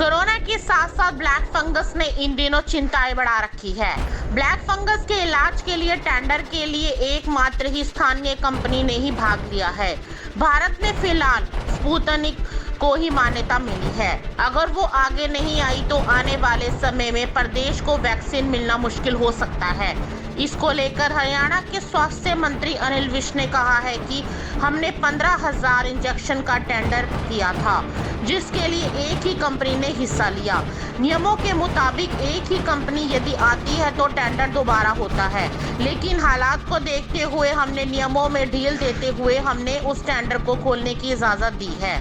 Corona के साथ साथ ब्लैक फंगस ने इन दिनों चिंताएं बढ़ा रखी है। ब्लैक फंगस के इलाज के लिए टेंडर के लिए एकमात्र ही स्थानीय कंपनी ने ही भाग लिया है। भारत में फिलहाल स्पुतनिक को ही मान्यता मिली है। अगर वो आगे नहीं आई तो आने वाले समय में प्रदेश को वैक्सीन मिलना मुश्किल हो सकता है। इसको लेकर हरियाणा के स्वास्थ्य मंत्री अनिल विज ने कहा है कि हमने 15,000 इंजेक्शन का टेंडर किया था, जिसके लिए एक ही कंपनी ने हिस्सा लिया। नियमों के मुताबिक एक ही कंपनी यदि आती है तो टेंडर दोबारा होता है, लेकिन हालात को देखते हुए हमने नियमों में ढील देते हुए हमने उस टेंडर को खोलने की इजाजत दी है।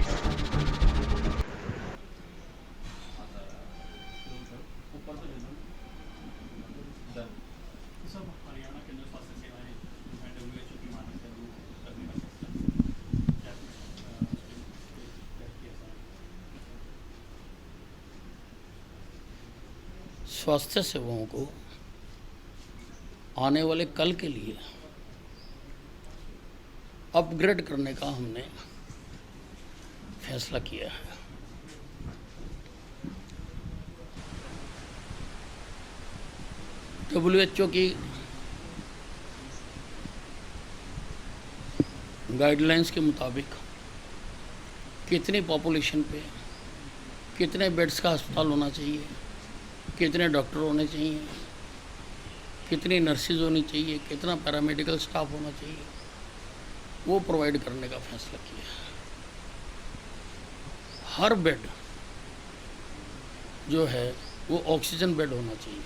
स्वास्थ्य सेवाओं को आने वाले कल के लिए अपग्रेड करने का हमने फैसला किया है। WHO की गाइडलाइंस के मुताबिक कितनी पॉपुलेशन पे कितने बेड्स का अस्पताल होना चाहिए, कितने डॉक्टर होने चाहिए, कितनी नर्सेज होनी चाहिए, कितना पैरामेडिकल स्टाफ होना चाहिए, वो प्रोवाइड करने का फैसला किया है। हर बेड जो है वो ऑक्सीजन बेड होना चाहिए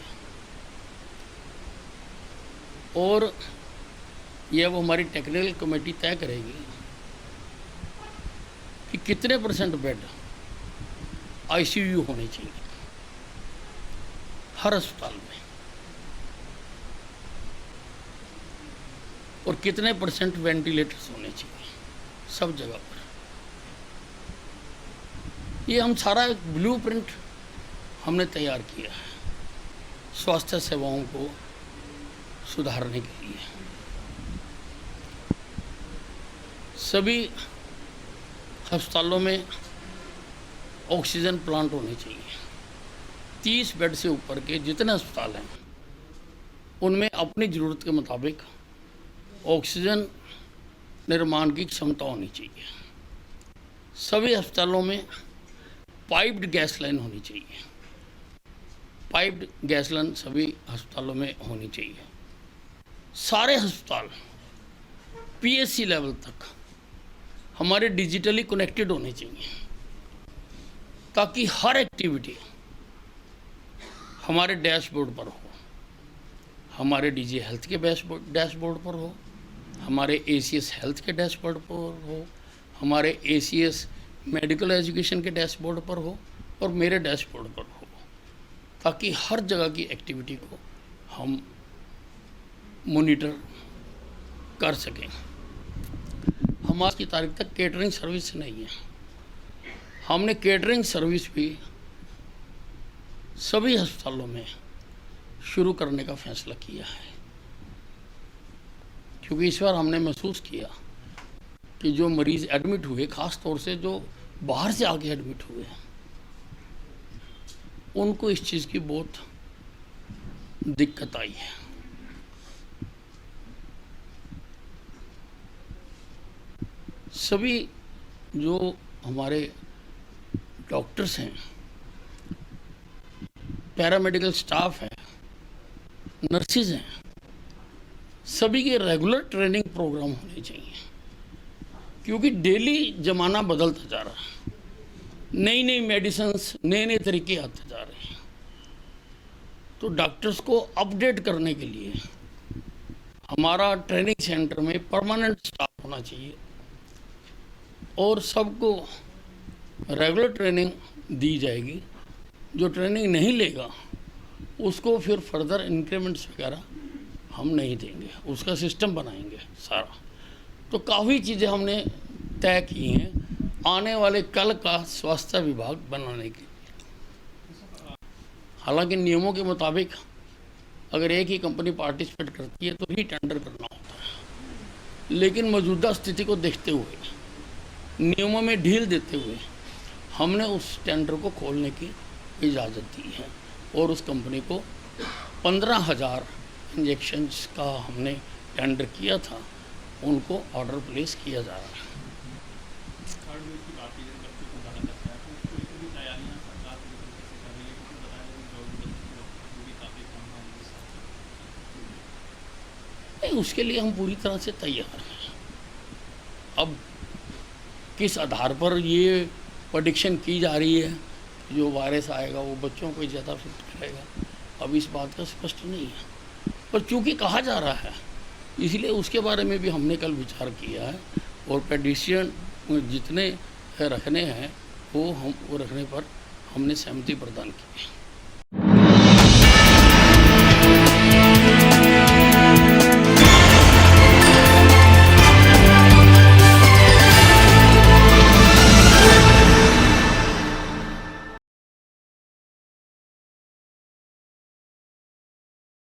और यह वो हमारी टेक्निकल कमेटी तय करेगी कि कितने % बेड ICU होने चाहिए हर अस्पताल में और कितने % वेंटिलेटर्स होने चाहिए सब जगह पर। ये हम सारा एक ब्लूप्रिंट हमने तैयार किया है स्वास्थ्य सेवाओं को सुधारने के लिए। सभी अस्पतालों में ऑक्सीजन प्लांट होने चाहिए। 30 बेड से ऊपर के जितने अस्पताल हैं उनमें अपनी ज़रूरत के मुताबिक ऑक्सीजन निर्माण की क्षमता होनी चाहिए। सभी अस्पतालों में पाइप्ड गैस लाइन होनी चाहिए। पाइप्ड गैस लाइन सभी अस्पतालों में होनी चाहिए। सारे अस्पताल PSC लेवल तक हमारे डिजिटली कनेक्टेड होने चाहिए ताकि हर एक्टिविटी हमारे डैशबोर्ड पर हो, हमारे DG हेल्थ के डैशबोर्ड पर हो, हमारे ACS हेल्थ के डैशबोर्ड पर हो, हमारे ACS मेडिकल एजुकेशन के डैशबोर्ड पर हो और मेरे डैशबोर्ड पर हो, ताकि हर जगह की एक्टिविटी को हम मॉनिटर कर सकें। हमारी की तारीख तक केटरिंग सर्विस नहीं है। हमने केटरिंग सर्विस भी सभी अस्पतालों में शुरू करने का फैसला किया है, क्योंकि इस बार हमने महसूस किया कि जो मरीज़ एडमिट हुए, ख़ास तौर से जो बाहर से आके एडमिट हुए, उनको इस चीज़ की बहुत दिक्कत आई है। सभी जो हमारे डॉक्टर्स हैं, पैरामेडिकल स्टाफ है, नर्सेज हैं, सभी के रेगुलर ट्रेनिंग प्रोग्राम होने चाहिए, क्योंकि डेली ज़माना बदलता जा रहा है। नई नई मेडिसिन्स, नए नए तरीके आते जा रहे हैं। तो डॉक्टर्स को अपडेट करने के लिए हमारा ट्रेनिंग सेंटर में परमानेंट स्टाफ होना चाहिए और सबको रेगुलर ट्रेनिंग दी जाएगी। जो ट्रेनिंग नहीं लेगा उसको फिर फर्दर इंक्रीमेंट्स वगैरह हम नहीं देंगे, उसका सिस्टम बनाएंगे सारा। तो काफ़ी चीज़ें हमने तय की हैं आने वाले कल का स्वास्थ्य विभाग बनाने की। हालांकि नियमों के मुताबिक अगर एक ही कंपनी पार्टिसिपेट करती है तो ही टेंडर करना होता है, लेकिन मौजूदा स्थिति को देखते हुए, नियमों में ढील देते हुए हमने उस टेंडर को खोलने की इजाज़त दी है और उस कंपनी को 15,000 इंजेक्शन्स का हमने टेंडर किया था, उनको ऑर्डर प्लेस किया जा रहा है। थर्ड वेव की बात की जाए, बच्चों को ज़्यादा खतरा है, तो उसको लेकर भी तैयारियां सरकार पूरी तरीके से कर रही है, क्योंकि बताया जा रहा है कि बच्चों को भी काफ़ी कम है उनके साथ। नहीं, उसके लिए हम पूरी तरह से तैयार हैं। अब किस आधार पर ये प्रेडिक्शन की जा रही है जो वायरस आएगा वो बच्चों को ज़्यादा अफेक्ट करेगा, अब इस बात का स्पष्ट नहीं है, पर चूंकि कहा जा रहा है इसलिए उसके बारे में भी हमने कल विचार किया है और प्रेडिक्शन जितने रखने हैं वो रखने पर हमने सहमति प्रदान की है।